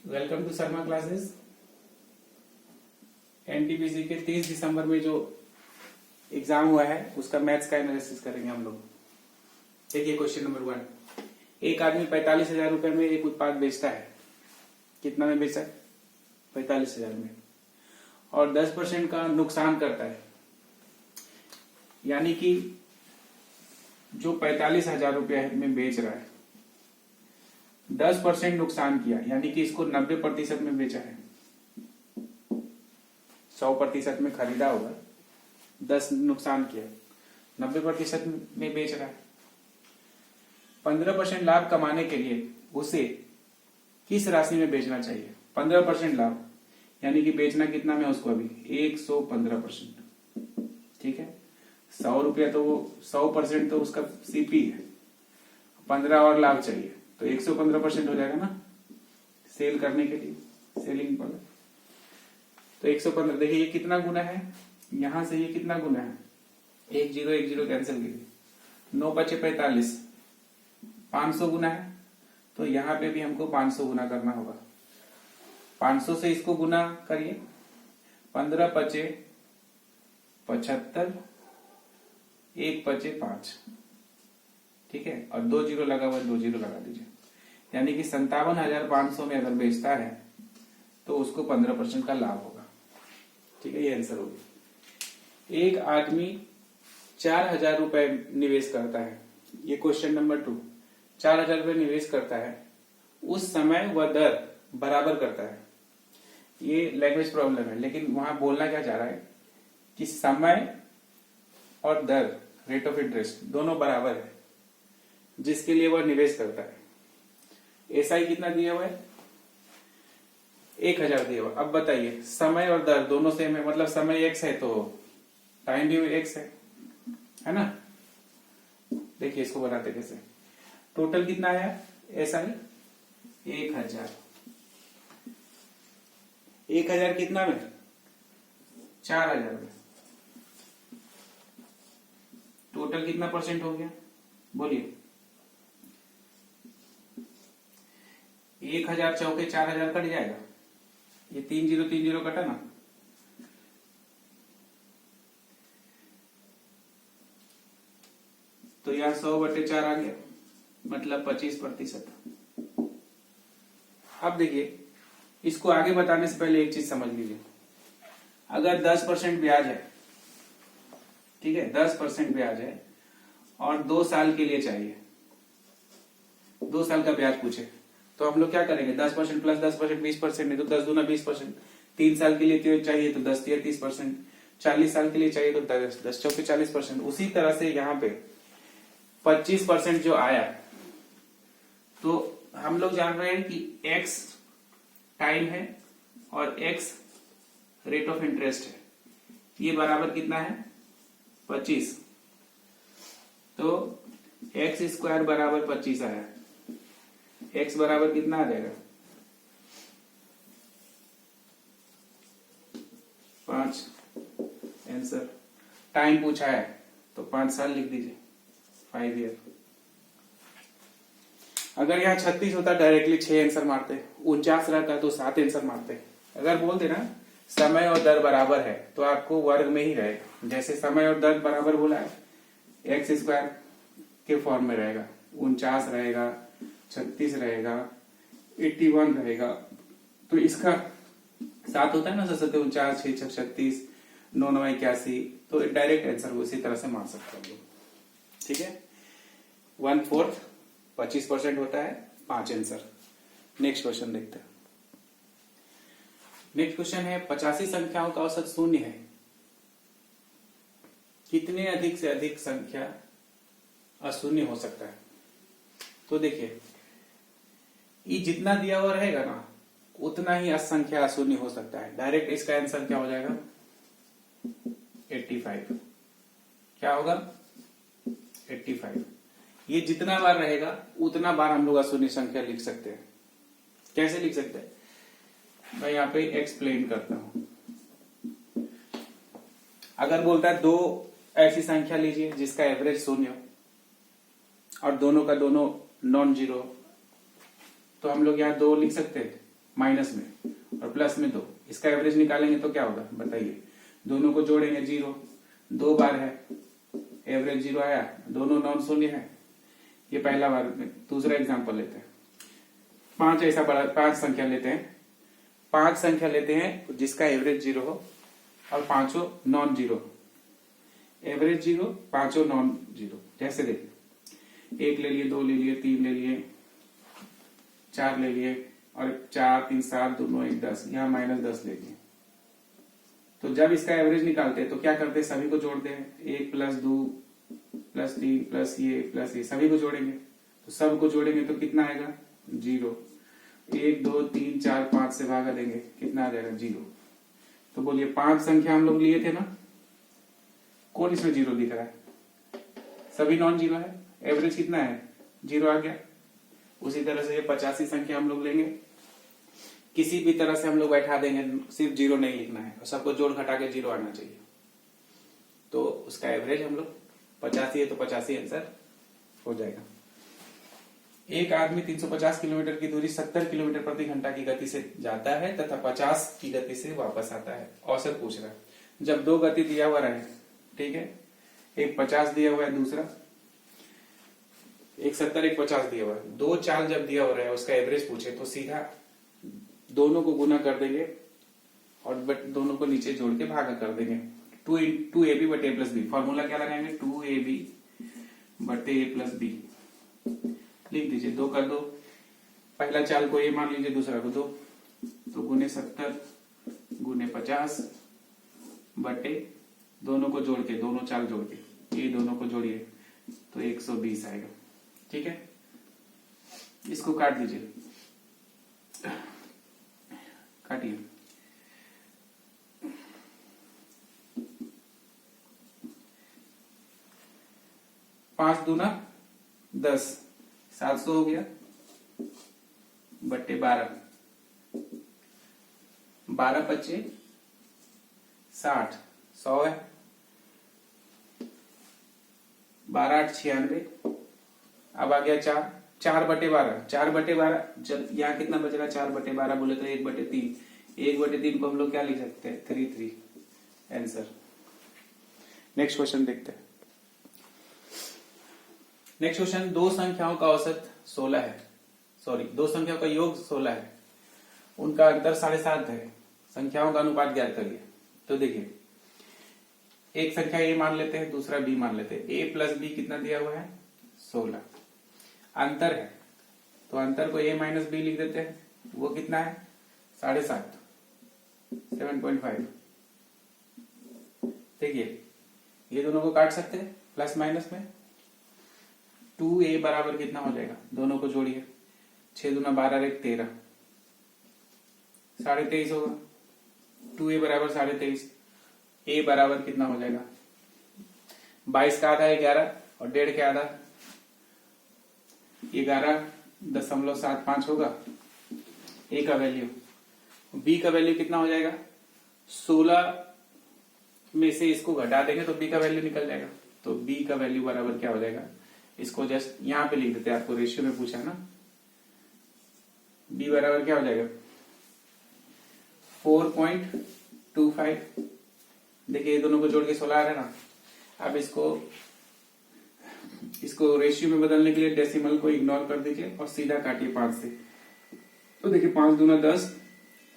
Welcome to Sharma classes. NTPC के 30 दिसंबर में जो एग्जाम हुआ है उसका मैथ्स का एनालिसिस करेंगे हम लोग। देखिए क्वेश्चन नंबर 1। एक आदमी 45,000 रुपए में एक उत्पाद बेचता है। कितना में बेचा है? 45,000 में। और 10% का नुकसान करता है, यानी कि जो 45,000 रुपए में बेच रहा है 10% नुकसान किया, यानी कि इसको 90% में बेचा है। 100% में खरीदा होगा, 10 नुकसान किया, 90% में बेच रहा है। 15% लाभ कमाने के लिए उसे किस राशि में बेचना चाहिए? 15% लाभ, यानी कि बेचना कितना में उसको? अभी 115%। ठीक है, 100 रुपया तो वो 100% तो उसका सीपी है, 15 और लाभ चाहिए तो 115% हो जाएगा ना, सेल करने के लिए, सेलिंग पर। तो 115, देखिए ये कितना गुना है, यहां से ये कितना गुना है? 1 0 1 0 कैंसिल कीजिए, 9 बचे 45, 500 गुना है, तो यहां पे भी हमको 500 गुना करना होगा। 500 से इसको गुना करिए, 15 बचे 75, 1 बचे 5। ठीक है, और 2 0 लगा हुआ, 2 0 लगा दीजिए, यानी कि 57,500 में अगर बेचता है तो उसको 15% का लाभ होगा। ठीक है, ये आंसर होगा। एक आदमी 4,000 रुपए निवेश करता है। ये क्वेश्चन नंबर 2। 4,000 रुपए निवेश करता है, उस समय वह दर बराबर करता है। ये लैंग्वेज प्रॉब्लम है, लेकिन वहां बोलना क्या चाह रहा है कि समय और दर, रेट ऑफ इंटरेस्ट, दोनों बराबर है जिसके लिए वह निवेश करता है। एसआई कितना दिया हुआ है? 1,000 दिया हुआ। अब बताइए, समय और दर दोनों सेम है, मतलब समय x है तो टाइम भी x है ना। देखिए इसको बनाते कैसे। टोटल कितना आया एसआई? 1,000। 1,000 कितना में? 4,000 में। टोटल कितना परसेंट हो गया बोलिए? 1,000 चौके 4,000 कट जाएगा, ये 3 0 3 0 कटा ना, तो यहाँ 100/4 आ गया, मतलब 25%। अब देखिए, इसको आगे बताने से पहले एक चीज समझ लीजिए। अगर 10% ब्याज है, ठीक है, 10% ब्याज है और 2 साल के लिए चाहिए, 2 साल का ब्याज पूछे, तो हम लोग क्या करेंगे? 10% प्लस 10% 20%, नहीं तो 10 दूना 20%। 3 साल के लिए चाहिए तो 10 या 30%, 40 साल के लिए चाहिए तो 10 चौके 40%। उसी तरह से यहाँ पे 25% जो आया, तो हम लोग जान रहे हैं कि x टाइम है और x रेट ऑफ इंटरेस्ट है, ये बराबर कितना है? 25। तो x² बराबर 25 आया। x बराबर कितना आ जाएगा? 5। आंसर। टाइम पूछा है तो 5 साल लिख दीजिए, 5 ईयर। अगर यहाँ 36 होता डायरेक्टली 6 आंसर मारते, 49 रहता तो 7 आंसर मारते। अगर बोलते ना समय और दर बराबर है तो आपको वर्ग में ही रहेगा। जैसे समय और दर बराबर बोला है, x² के फॉर्म में रहेगा, 49 रहेगा, 36 रहेगा, 81 रहेगा। तो इसका 7 होता है ना, 49 6 6 36 9 9 81, तो डायरेक्ट आंसर उसी तरह से मार सकते हैं लोग। ठीक है, 1/4 25% होता है, 5 आंसर। नेक्स्ट क्वेश्चन देखते हैं। नेक्स्ट क्वेश्चन है, 85 संख्याओं का औसत 0 है। कितने अधिक से अधिक संख्या अशून्य हो सकता है? तो देखिए, ये जितना दिया हुआ रहेगा ना उतना ही असंख्या अशून्य हो सकता है। डायरेक्ट इसका आंसर क्या हो जाएगा? 85। क्या होगा? 85। ये जितना बार रहेगा उतना बार हम लोग अशून्य संख्या लिख सकते हैं। कैसे लिख सकते हैं? मैं यहाँ पे एक्सप्लेन करता हूं। अगर बोलता है 2 ऐसी संख्या लीजिए जिसका एवरेज 0 और दोनों का दोनों नॉन जीरो, तो हम लोग यहाँ 2 लिख सकते हैं, माइनस में और प्लस में 2, इसका एवरेज निकालेंगे तो क्या होगा बताइए। दोनों को जोड़ेंगे 0, 2 बार है, एवरेज 0 आया, दोनों नॉन शून्य है। ये पहला बार में। दूसरा एग्जांपल लेते हैं, 5 ऐसा बड़ा 5 संख्या लेते हैं, 5 संख्या लेते हैं जिसका एवरेज 0 हो और पांचों नॉन जीरो, एवरेज 0, पांचों नॉन जीरो। जैसे देखिए 1 ले लिए, 2 ले लिए, 3 ले लिए, 4 ले लिए और 4 3 7 दोनों 1 10, यहाँ -10 ले लिए। तो जब इसका एवरेज निकालते हैं तो क्या करते हैं, सभी को जोड़ते हैं, 1 + 2 + 3 + ये सभी को जोड़ेंगे। तो सब को जोड़ेंगे तो कितना आएगा 0। 1 2 3 4 5 से भागा देंगे, कितना आ जाएगा 0। तो बोलिए 5 संख्या हम लोग लिए थे ना, कौन इसमें 0 दिख रहा है, सभी नॉन जीरो है, एवरेज कितना है 0 आ गया। उसी तरह से ये 85 संख्या हम लोग लेंगे, किसी भी तरह से हम लोग बैठा देंगे, सिर्फ 0 नहीं लिखना है और सबको जोड़ घटा के 0 आना चाहिए। तो उसका एवरेज हम लोग 85 है तो 85 आंसर हो जाएगा। एक आदमी 350 किलोमीटर की दूरी 70 किलोमीटर प्रति घंटा की गति से जाता है तथा 50 की गति से वापस आता है। औसत पूछ रहा है। जब 2 गति दिया हुआ रहे, ठीक है, एक 50 दिया हुआ है, दूसरा एक 70 एक 50 दिया हुआ है, 2 चाल जब दिया हुआ है उसका एवरेज पूछे तो सीधा दोनों को गुना कर देंगे और दोनों को नीचे जोड़ के भागा कर देंगे। 2ab बटे a + b, फॉर्मूला क्या लगाएंगे 2ab बटे a + b लिख दीजिए। 2 कर दो, पहला चाल को a मान लीजिए, दूसरा को 2, तो गुने 70 गुने 50 बटे दोनों को जोड़ के, दोनों चाल जोड़ के ये दोनों को जोड़िए तो 120 आएगा। ठीक है, इसको काट दीजिए, काटिए। पांच दूना 10, 700 हो गया बट्टे 12, 12 × 5 = 60, 100 है, 12 × 8 = 96। अब आ गया 4, 4/12, 4/12 जब यहाँ कितना बचेगा 4/12 बोले तो 1/3, 1/3 को हम लोग क्या लिख सकते हैं 3 आंसर। नेक्स्ट क्वेश्चन देखते हैं। नेक्स्ट क्वेश्चन, 2 संख्याओं का औसत 16 है, सॉरी 2 संख्याओं का योग 16 है, उनका अंतर 7.5 है, संख्याओं का अनुपात ज्ञात करिए। तो देखिए एक संख्या a मान लेते हैं, दूसरा b मान लेते हैं। a + b कितना दिया हुआ है 16, अंतर है तो अंतर को a - b लिख देते हैं, वो कितना है 7.5, 7.5। देखिए ये दोनों को काट सकते हैं प्लस माइनस में। 2a बराबर कितना हो जाएगा, दोनों को जोड़िए, 6 दूना 12 एक 13, 23.5 होगा। 2a बराबर 23.5, a बराबर कितना हो जाएगा 22 का आधा 11 और 1.5 के आधा 11.75 होगा। a का वैल्यू, b का वैल्यू कितना हो जाएगा 16 में से इसको घटा देंगे तो b का वैल्यू निकल जाएगा। तो b का वैल्यू बराबर क्या हो जाएगा, इसको जस्ट यहाँ पे लिख देते हैं, आपको रेशियो में पूछा है ना। b बराबर क्या हो जाएगा 4.25। देखिए ये दोनों को जोड़ के 16 आ रहा है ना। अब इसको रेशियो में बदलने के लिए डेसिमल को इग्नोर कर दीजिए और सीधा काटिए 5 से। तो देखिए 5 दूना 10,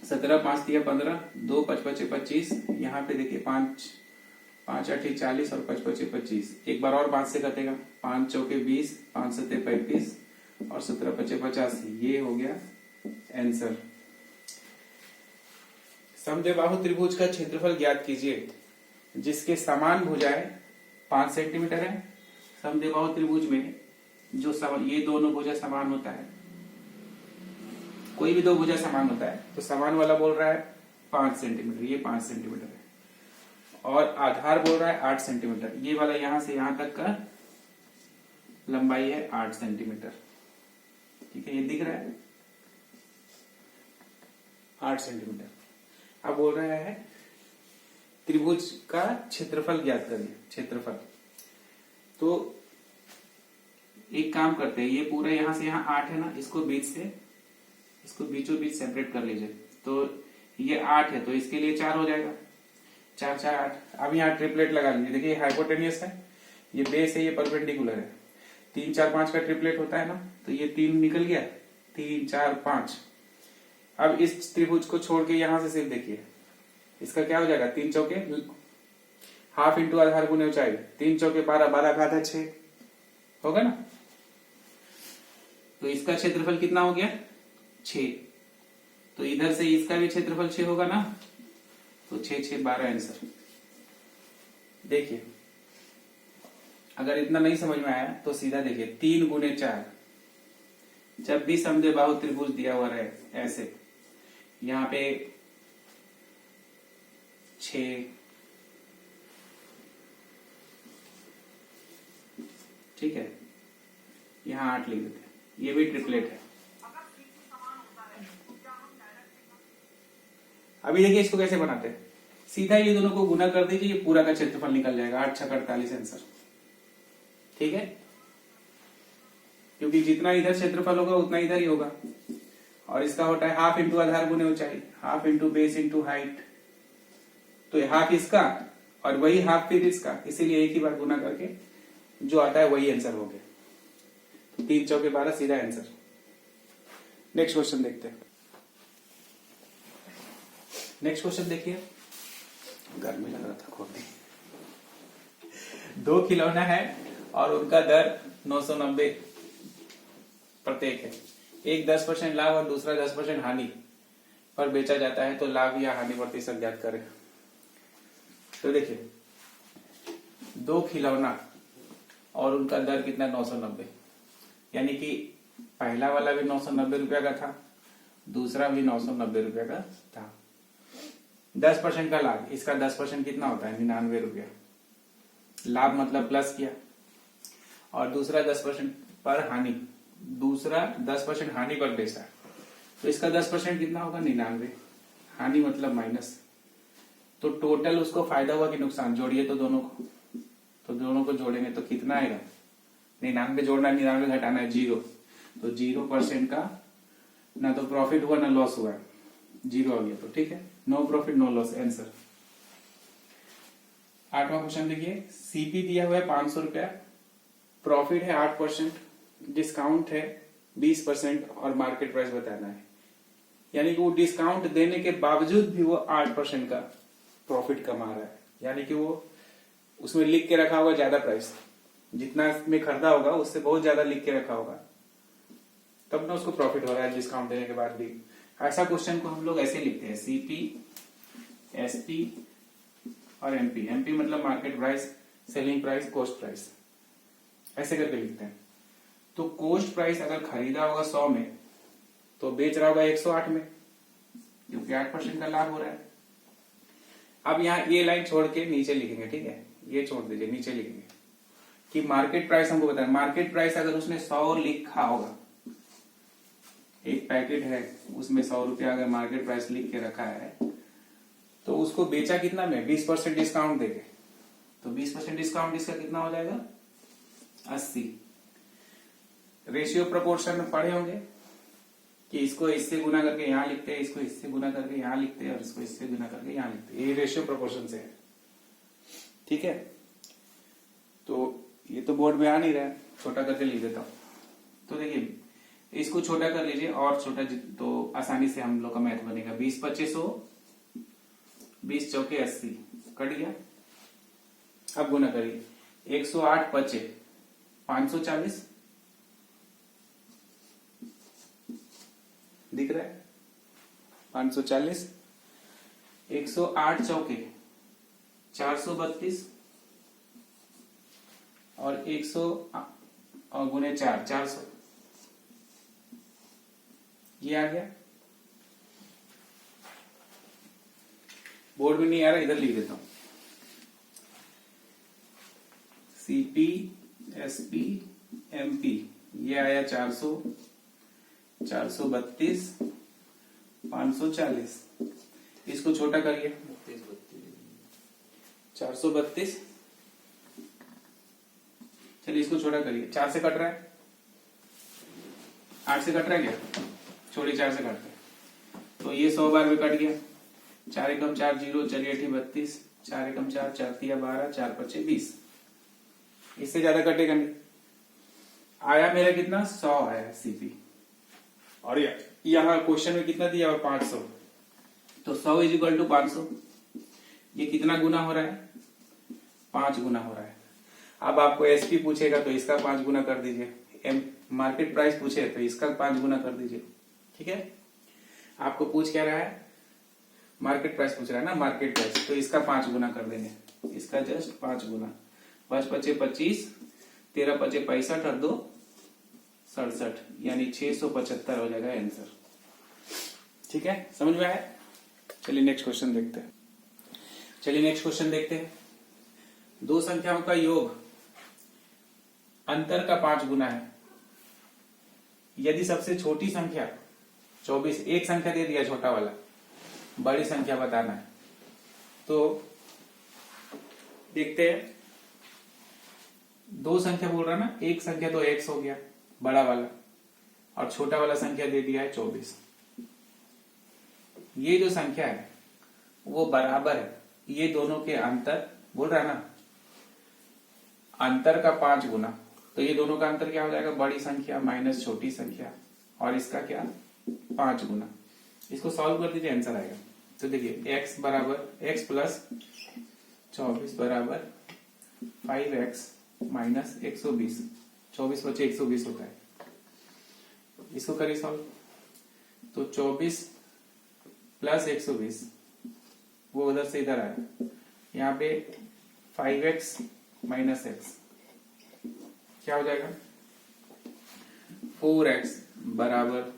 17, 5 तिया 15, 2 5 5 25। यहाँ पे देखिए 5 5 8 40 और 5 5 25। एक बार और 5 से कटेगा, 5 चौके 20, 5 7 35 और 17 5 85। ये हो गया आंसर। समद्विबाहु त्रिभुज का क्षेत्रफल ज्ञात कीजिए जिसके समान भुजाएं 5 सेंटीमीटर है। समद्विबाहु त्रिभुज में जो ये दोनों भुजा समान होता है, कोई भी 2 भुजा समान होता है तो समान वाला बोल रहा है 5 सेंटीमीटर, ये 5 सेंटीमीटर है, और आधार बोल रहा है 8 सेंटीमीटर। ये वाला यहां से यहां तक का लंबाई है 8 सेंटीमीटर। ठीक है, ये दिख रहा है 8 सेंटीमीटर। अब बोल रहा है त्रिभुज का क्षेत्रफल ज्ञात करिए, क्षेत्रफल। तो एक काम करते हैं, ये पूरा यहां से यहां 8 है ना, इसको बीच से इसको बीचों बीच सेपरेट कर लीजिए। तो ये 8 है तो इसके लिए 4 हो जाएगा, 4 4 8। अब यहाँ ट्रिपलेट लगा लीजिए। देखिए हाइपोटेनियस है, ये बेस है, ये परपेंडिकुलर है। 3 4 5 का ट्रिपलेट होता है ना, तो ये 3 निकल गया, 3 4 5। अब इस त्रिभुज को छोड़ के यहां से सिर्फ देखिए, इसका क्या हो जाएगा, 3 चौके हाफ इंटू आधार गुने ऊंचाई, 3 चौके 12, 12 का आधा 6 होगा ना। तो इसका क्षेत्रफल कितना हो गया, 6। तो इधर से इसका भी क्षेत्रफल 6 होगा ना, तो 6 6 12 आंसर। देखिए अगर इतना नहीं समझ में आया तो सीधा देखिए 3 गुने 4। जब भी समद्विबाहु त्रिभुज दिया हुआ रहे ऐसे, यहां पे 6, ठीक है, यहां 8 लिख देते हैं, ये भी ट्रिपलेट है। अभी देखिए इसको कैसे बनाते हैं, सीधा ये दोनों को गुना कर दीजिए, ये पूरा का क्षेत्रफल निकल जाएगा, 8 6 48 आंसर। ठीक है, क्योंकि जितना इधर क्षेत्रफल होगा उतना इधर ही होगा, और इसका होता है हाफ इंटू आधार गुने ऊंचाई, half into base into height. तो हाफ इसका और वही हाफ फिर इसका, इसीलिए एक ही बार गुना करके जो आता है वही आंसर हो गया। तो 3 चौके 12 सीधा आंसर। नेक्स्ट क्वेश्चन देखते हैं। नेक्स्ट क्वेश्चन देखिए, गर्मी लग रहा था खोटी। 2 खिलौना है और उनका दर 990 प्रत्येक है। एक 10% लाभ और दूसरा 10% हानि पर बेचा जाता है, तो लाभ या हानि प्रतिशत ज्ञात करें। तो देखिए 2 खिलौना और उनका दर कितना, 990, यानी कि पहला वाला भी 990 रुपया का था, दूसरा भी 990 रुपया का था। 10% का लाभ, इसका 10% कितना होता है, 99 रुपया। लाभ मतलब प्लस किया, और दूसरा 10% पर हानि, दूसरा 10% हानि पर बेचा, तो इसका 10% कितना होगा, 99। हानि मतलब माइनस, तो टोटल उसको फायदा हुआ कि नुकसान, जोड़िए तो दोनों को, तो दोनों को जोड़ेंगे तो कितना आएगा, 99 जोड़ना है, 99 घटाना है, 0। तो 0% का ना तो प्रॉफिट हुआ ना लॉस हुआ, 0 आ गया। तो ठीक है, no profit no loss answer. 8वां क्वेश्चन देखिए, सीपी दिया हुआ है 500 रुपया, प्रॉफिट है 8%, डिस्काउंट है 20% और मार्केट प्राइस बताना है। यानी कि वो डिस्काउंट देने के बावजूद भी वो 8% का प्रॉफिट कमा रहा है, यानी कि वो उसमें लिख के रखा होगा ज्यादा प्राइस, जितना में खरीदा होगा उससे बहुत ज्यादा लिख के रखा होगा, तब ना उसको प्रॉफिट हो रहा है डिस्काउंट देने के बाद भी। ऐसा क्वेश्चन को हम लोग ऐसे लिखते हैं, सीपी, एसपी और एमपी। एमपी मतलब market price, selling price, cost price, ऐसे करके लिखते हैं। तो कॉस्ट प्राइस अगर खरीदा होगा 100 में, तो बेच रहा होगा 108 में, क्योंकि 8% का लाभ हो रहा है। अब यहाँ ये लाइन छोड़ के नीचे लिखेंगे, ठीक है, ये छोड़ दीजिए, नीचे लिखेंगे कि मार्केट प्राइस हमको बताया। मार्केट प्राइस अगर उसने 100 लिखा होगा, एक पैकेट है उसमें 100 रुपया अगर मार्केट प्राइस लिख के रखा है, तो उसको बेचा कितना में, 20% डिस्काउंट देके, तो 20% डिस्काउंट इसका कितना हो जाएगा, 80। रेशियो प्रोपोर्शन में पढ़े होंगे कि इसको इससे गुना करके यहां लिखते हैं, इसको इससे गुना करके यहां लिखते हैं, और इसको इससे गुना करके यहां लिखते हैं। ये रेशियो प्रोपोर्शन से है, ठीक है। तो ये तो बोर्ड में आ नहीं रहा है, छोटा करके लिख देता हूं। तो देखिए इसको छोटा कर लीजिए, और छोटा तो आसानी से हम लोग का मैथ बनेगा। 20 25 100, 20 चौके 80, कट गया। अब गुना करिए, 108 25 540, दिख रहा है 540, 108 चौके 432, और 100 और गुने 4 400, ये आ गया। बोर्ड में नहीं आ रहा, इधर लिख देता हूं, सीपी, एसपी, एमपी, ये आया 400, 432, 540। इसको छोटा करिए, 432, चलिए इसको छोटा करिए, 4 से कट रहा है, 8 से कट रहा है क्या, छोटी 4 से काटते हैं तो ये 100 बार में कट गया। 4 एकम 4 0, चलिए 32, 4 एकम 4, 4 तिया 12, 4 पचे 20। इससे ज्यादा कटेगा नहीं। आया मेरा कितना 100 आया सीपी। और यहाँ क्वेश्चन में कितना दिया हुआ 500, तो 100 इज इक्वल टू 500। ये कितना गुना हो रहा है 5 गुना हो रहा है। अब आपको एसपी पूछेगा तो इसका 5 गुना कर दीजिए, मार्केट प्राइस पूछे तो इसका 5 गुना कर दीजिए। ठीक है, आपको पूछ क्या रहा है मार्केट प्राइस पूछ रहा है ना, मार्केट प्राइस, तो इसका 5 गुना कर देंगे, इसका जस्ट 5 गुना। 5 पचे 25, 13 पचे 65 और 2 67, यानी 675 हो जाएगा आंसर। ठीक है, समझ में आया। चलिए नेक्स्ट क्वेश्चन देखते हैं। दो संख्याओं का योग अंतर का 5 गुना है। यदि सबसे छोटी संख्या 24, एक संख्या दे दिया छोटा वाला, बड़ी संख्या बताना है, तो देखते हैं। दो संख्या बोल रहा ना, एक संख्या तो x हो गया बड़ा वाला, और छोटा वाला संख्या दे दिया है 24। ये जो संख्या है वो बराबर है, ये दोनों के अंतर बोल रहा है ना, अंतर का 5 गुना। तो ये दोनों का अंतर क्या हो जाएगा, बड़ी संख्या माइनस छोटी संख्या, और इसका क्या 5 गुना। इसको सॉल्व कर दीजिए, आंसर आएगा। तो देखिए x बराबर x प्लस 24 बराबर 5x माइनस 120, 24 बचे 120 होता है। इसको करिए सॉल्व, तो 24 प्लस 120 वो उधर से इधर आया, यहाँ पे 5x माइनस x क्या हो जाएगा 4x बराबर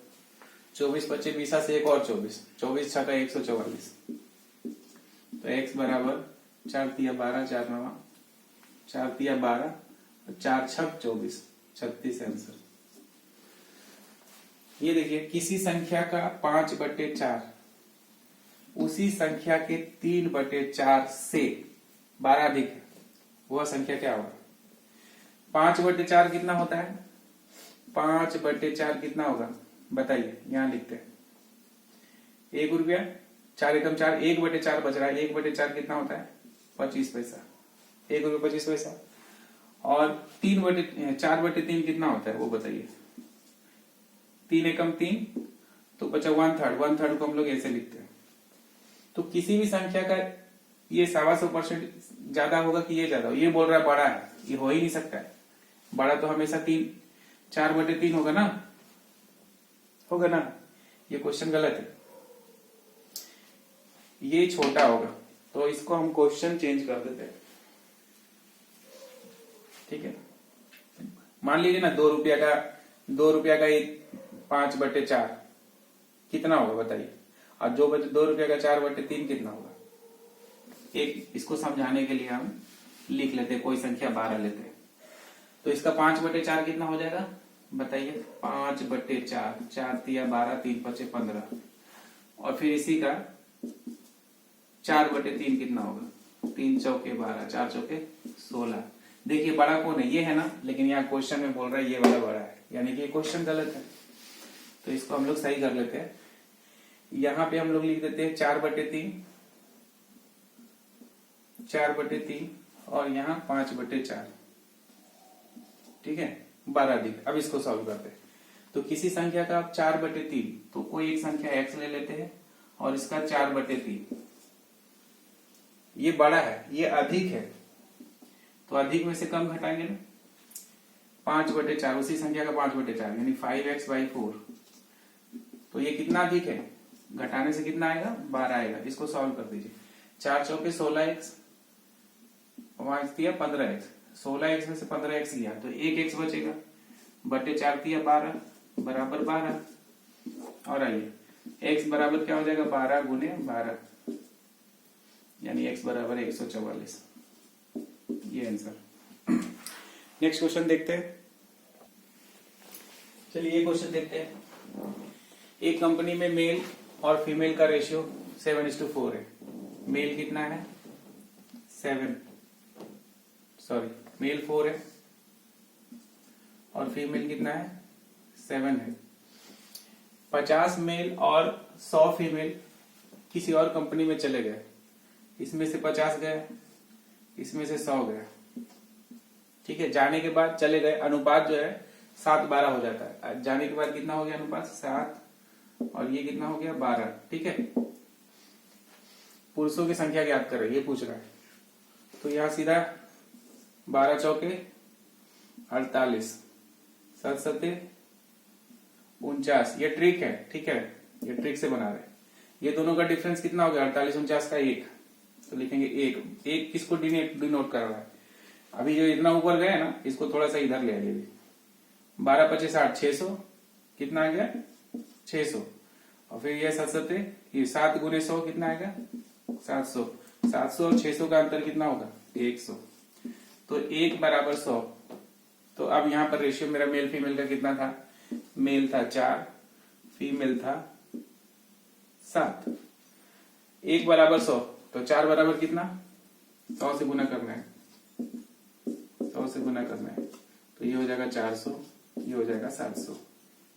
24 पचे 20 से एक और 24, 24 छठा 144। तो x बराबर 4 तिया 12, 4 नवा 4 तिया 12, 4 छक 24, 36 आंसर। ये देखिए किसी संख्या का 5/4 उसी संख्या के 3/4 से 12 अधिक है, वह संख्या क्या होगा। 5/4 कितना होता है, 5/4 कितना होगा बताइए, यहां लिखते हैं। 1 रुपया, 4 एकम 4, 1/4 बच रहा है, 1/4 कितना होता है 25 पैसा, 1 रुपया 25 पैसा। और 4/3 कितना होता है वो बताइए। 3 एकम 3, तो बचा 1/3 को हम लोग ऐसे लिखते हैं। तो किसी भी संख्या का ये 125% ज्यादा होगा कि ये ज्यादा हो, ये बोल रहा है बड़ा है, ये हो ही नहीं सकता है। बड़ा तो हमेशा 4/3 होगा ना, ये क्वेश्चन गलत है। ये छोटा होगा, तो इसको हम क्वेश्चन चेंज कर देते हैं। ठीक है, मान लीजिए ना 2 रुपया का 5/4 कितना होगा बताइए, और जो बचे 2 रुपया का 4/3 कितना होगा। एक इसको समझाने के लिए हम लिख लेते हैं, कोई संख्या 12 लेते हैं। तो इसका 5/4 कितना हो जाएगा बताइए, 5/4, 4 तिया 12, 3 पचे 15, और फिर इसी का 4/3 कितना होगा, 3 चौके 12, 4 चौके 16। देखिए बड़ा कौन है, ये है ना, लेकिन यहाँ क्वेश्चन में बोल रहा है ये वाला बड़ा है, यानी कि क्वेश्चन गलत है। तो इसको हम लोग सही कर लेते हैं। यहाँ पे हम लोग लिख देते हैं 4/3 और यहाँ 5/4। ठीक है, 12 अधिक। अब इसको सॉल्व करते हैं। तो किसी संख्या का आप 4/3, तो कोई एक संख्या x ले लेते हैं और इसका 4/3, ये बड़ा है, ये अधिक है, तो अधिक में से कम घटाएंगे ना, 5/4 उसी संख्या का 5/4 यानी 5x/4। तो ये कितना अधिक है, घटाने से कितना आएगा 12 आएगा। इसको सॉल्व कर दीजिए। 4 चौके 16x, 5 दिया 15x, 16x में से 15x गया तो 1x बचेगा, बटे 4 दिया 12 बराबर 12। और आइए x बराबर क्या हो जाएगा 12 गुने 12, यानी x बराबर 144। ये आंसर। नेक्स्ट क्वेश्चन देखते हैं। चलिए ये क्वेश्चन देखते हैं। एक कंपनी में मेल और फीमेल का रेशियो 7:4 है। मेल कितना है 7, मेल 4 है और फीमेल कितना है 7 है। 50 मेल और 100 फीमेल किसी और कंपनी में चले गए, इसमें से 50 गए, इसमें से 100 गए, ठीक है। जाने के बाद चले गए, अनुपात जो है 7-12 हो जाता है। जाने के बाद कितना हो गया अनुपात? 7, और ये कितना हो गया? 12, ठीक है। पुरुषों की संख्या ज्ञात करें, ये पूछ रहा है। तो यहां सीधा 12 चौके 48, 7 सत्ते 49। ये ट्रिक है, ठीक है, ये ट्रिक से बना रहे। ये दोनों का डिफरेंस कितना हो गया? 48 49 का 1, तो लिखेंगे 1 किसको डिनोट कर रहा है? अभी जो इतना ऊपर गया ना, इसको थोड़ा सा इधर ले आइए। 12 25 60, 600 कितना आ गया? 600। और फिर ये 7 सत्ते, ये 7 गुने 100 कितना आएगा? 700। 700 और 600 का अंतर कितना होगा? 100। तो 1 बराबर 100। तो अब यहाँ पर रेशियो मेरा मेल फीमेल का कितना था? मेल था 4, फीमेल था 7। 1 बराबर 100, तो 4 बराबर कितना? 100 से गुना करना है, 100 से गुना करना है। तो ये हो जाएगा 400, ये हो जाएगा 700,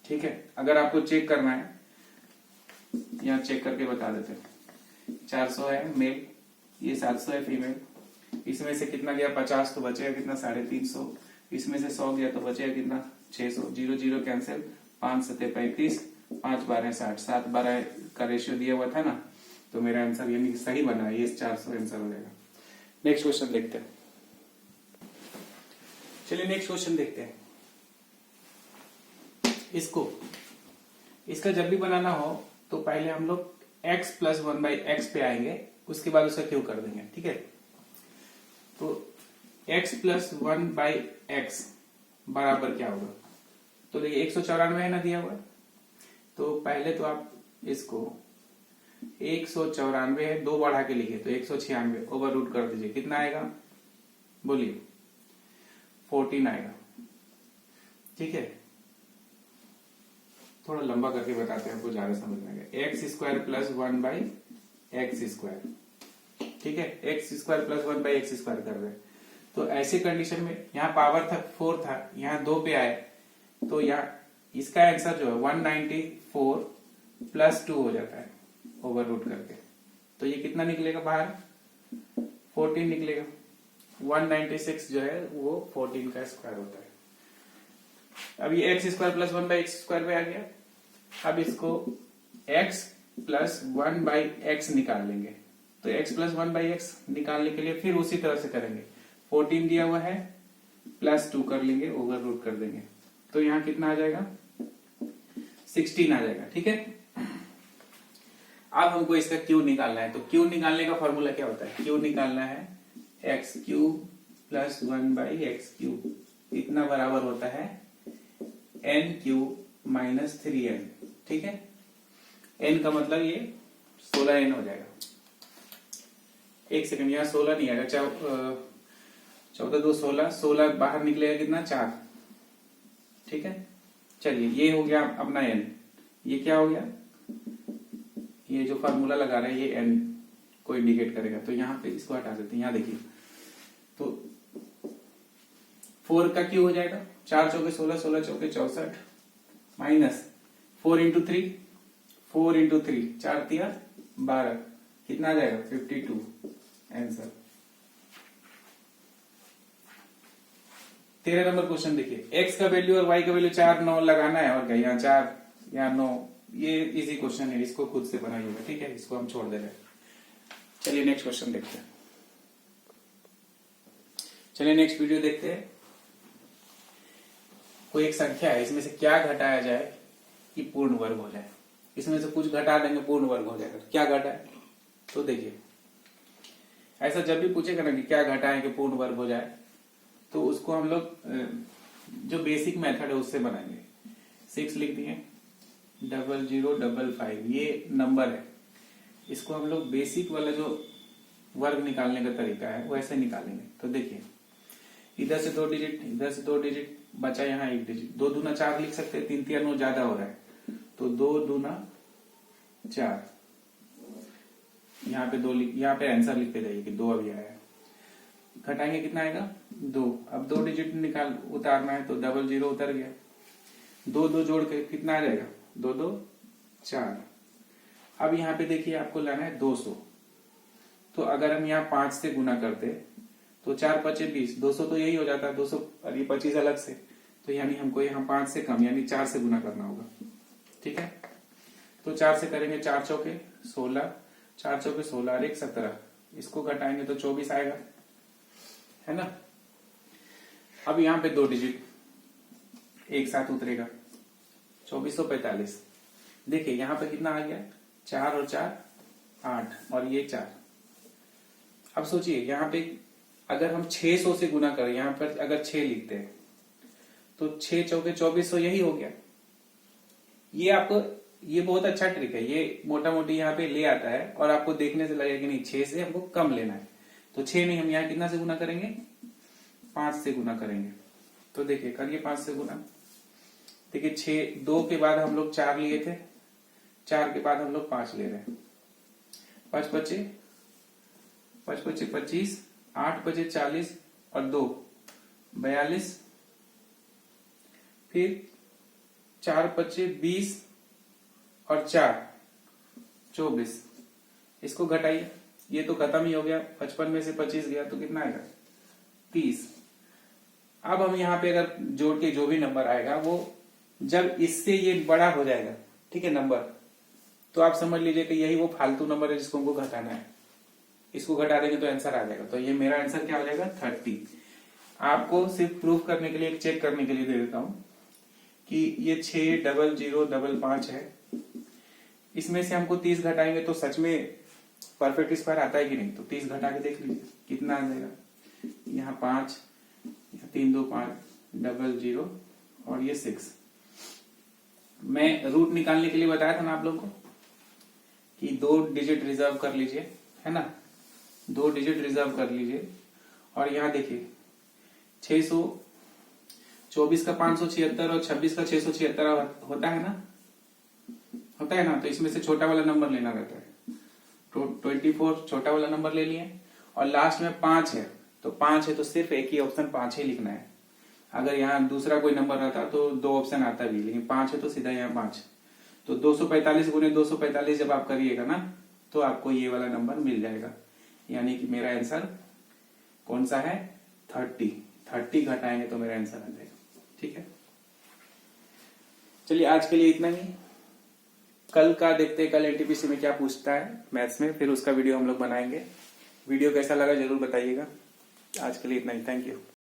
ठीक है। अगर आपको चेक करना है, यहाँ चेक करके बता देते हैं। 400 है मेल, ये 700 है फीमेल। इसमें से कितना गया? 50, तो बचेगा कितना? 350। इसमें से 100 गया तो बचेगा कितना? 600। 0 0 कैंसिल, 5 7 35, 5 12 60, 7 12 का रेशियो दिया हुआ था ना, तो मेरा आंसर यानी सही बना है, ये 400 आंसर हो जाएगा। नेक्स्ट क्वेश्चन देखते हैं। चलिए नेक्स्ट क्वेश्चन देखते हैं। इसका जब भी बनाना हो तो पहले हम लोग x + 1/x पे आएंगे, उसके बाद उसका क्यों कर देंगे, ठीक है। तो x + 1/x बराबर क्या होगा? तो देखिए 194 है ना दिया हुआ, तो पहले तो आप इसको 194 है, 2 बढ़ा के लिखे तो 196 ओवर रूट कर दीजिए, कितना आएगा? बोलिए। 14 आएगा, ठीक है। थोड़ा लंबा करके बताते हैं, आपको ज्यादा समझ में आएगा। x² + 1/x², ठीक है। x² + 1/x² कर रहे हैं। तो ऐसे कंडीशन में यहाँ पावर था 4 था, यहाँ 2 पे आए, तो यहाँ इसका आंसर जो है 194 + 2 हो जाता है ओवर रूट करके। तो ये कितना निकलेगा बाहर? 14 निकलेगा। 196 जो है वो 14 का स्क्वायर होता है। अब ये x² + 1/x² पे आ गया। अब इसको x + 1/x निकाल लेंगे, तो x + 1/x निकालने के लिए फिर उसी तरह से करेंगे। 14 दिया हुआ है, +2 कर लेंगे, ओवर रूट कर देंगे, तो यहाँ कितना आ जाएगा? 16 आ जाएगा, ठीक है। अब हमको इसका क्यू निकालना है, तो क्यू निकालने का फॉर्मूला क्या होता है? क्यू निकालना है x³ + 1/x³, इतना बराबर होता है n³ - 3n, ठीक है। n का मतलब ये 16n हो जाएगा। एक सेकंड, यहाँ 16 नहीं आएगा, 14 2 16, 16 बाहर निकलेगा कितना? 4, ठीक है। चलिए ये हो गया अपना n। ये क्या हो गया? ये जो फार्मूला लगा रहे हैं ये n को इंडिकेट करेगा, तो यहाँ पे इसको हटा देते हैं। यहाँ देखिए, तो 4 का क्यू हो जाएगा 4 चौके 16, 16 चौके 64, माइनस 4 × 3, 4 × 3, 4 × 12, कितना आ जाएगा? 52 आंसर। 13 नंबर क्वेश्चन देखिए। x का वैल्यू और y का वैल्यू 4 9 लगाना है, और क्या यहाँ 4 यहाँ 9, ये इजी क्वेश्चन है, इसको खुद से बनाइएगा, ठीक है। इसको हम छोड़ दे रहे हैं। चलिए नेक्स्ट क्वेश्चन देखते हैं। चलिए नेक्स्ट वीडियो देखते हैं। कोई एक संख्या है, इसमें से क्या घटाया जाए कि पूर्ण वर्ग हो जाए? इसमें से कुछ घटा देंगे, पूर्ण वर्ग हो जाएगा। क्या घटाए? तो देखिए, ऐसा जब भी पूछेगा ना कि क्या घटाएं कि पूर्ण वर्ग हो जाए, तो उसको हम लोग जो बेसिक मेथड है उससे बनाएंगे। 6 लिख दिए, 0055, ये नंबर है। इसको हम लोग बेसिक वाला जो वर्ग निकालने का तरीका है वैसे निकालेंगे। तो देखिए, इधर से 2 डिजिट, इधर से 2 डिजिट, बचा यहाँ 1 डिजिट। 2 दूना 4 लिख सकते हैं, 3 3 9 ज्यादा हो रहा है, तो 2 दूना 4, यहाँ पे 2 यहाँ पे आंसर लिखते जाइए कि 2 अभी आया है। घटाएंगे कितना आएगा? 2। अब 2 डिजिट उतारना है, तो 00 उतर गया। 2 2 जोड़ के कितना आ जाएगा? 2 2 4। अब यहाँ पे देखिए आपको लाना है 200। तो अगर हम यहाँ 5 से गुना करते तो 4 5 20, 200 तो यही हो जाता है 200, और ये 25 अलग से, तो यानी हमको यहाँ 5 से कम यानी 4 से गुना करना होगा। ठीक है, तो 4 से करेंगे 4 चौके 16, 4 चौके 16 और 1 17, इसको घटाएंगे तो 24 आएगा, है ना। अब यहाँ पे 2 डिजिट एक साथ उतरेगा, 2445। देखिए यहाँ पे कितना आ गया, 4 और 4 8 और ये 4। अब सोचिए यहाँ पे अगर हम 600 से गुना करें, यहाँ पर अगर 6 लिखते हैं तो 6 चौके 2400, यही हो गया। ये आपको, ये बहुत अच्छा ट्रिक है, ये मोटा मोटी यहाँ पे ले आता है और आपको देखने से लगेगा कि नहीं 6 से हमको कम लेना है, तो 6 नहीं, हम यहाँ कितना से गुना करेंगे, 5 से गुना करेंगे। तो देखिए करिए 5 से गुना। देखिए 6, 2 के बाद हम लोग 4 लिए थे, 4 के बाद हम लोग 5 ले रहे हैं, 5 पचे 25, 8 बचे 40 और 2 42, फिर 4 पचे 20 और 4 24। इसको घटाइए, ये तो खत्म ही हो गया, 55 में से 25 गया तो कितना आएगा 30। अब हम यहाँ पे अगर जोड़ के जो भी नंबर आएगा वो जब इससे ये बड़ा हो जाएगा, ठीक है नंबर, तो आप समझ लीजिए कि यही वो फालतू नंबर है जिसको हमको घटाना है। इसको घटा देंगे तो आंसर आ जाएगा, तो ये मेरा आंसर क्या हो जाएगा 30। आपको सिर्फ प्रूफ करने के लिए, एक चेक करने के लिए दे देता हूं कि ये 60005 है, इसमें से हमको 30 घटाएंगे तो सच में परफेक्ट स्क्वायर आता है कि नहीं, तो 30 घटा के देख लीजिए कितना आ जाएगा। यहाँ 5, 3 2 5, 00 और ये 6। मैं रूट निकालने के लिए बताया था ना आप लोग को कि 2 डिजिट रिजर्व कर लीजिए, है ना, 2 डिजिट रिजर्व कर लीजिए। और यहाँ देखिए 624 का 576 और 26 का 676 होता है ना, होता है ना, तो इसमें से छोटा वाला नंबर लेना रहता है। तो 24 छोटा वाला नंबर ले लिए और लास्ट में 5 है, तो 5 है तो सिर्फ एक ही ऑप्शन 5 ही लिखना है। अगर यहाँ दूसरा कोई नंबर रहता तो 2 ऑप्शन आता भी, लेकिन 5 है तो सीधा यहाँ 5। तो 245 गुने 245 जब आप करिएगा ना तो आपको ये वाला नंबर मिल जाएगा, यानी कि मेरा आंसर कौन सा है 30 घटाएंगे तो मेरा आंसर आ जाएगा। ठीक है, चलिए आज के लिए इतना ही। कल का देखते हैं, कल एनटीपीसी में क्या पूछता है मैथ्स में, फिर उसका वीडियो हम लोग बनाएंगे। वीडियो कैसा लगा जरूर बताइएगा। आज के लिए इतना ही, थैंक यू।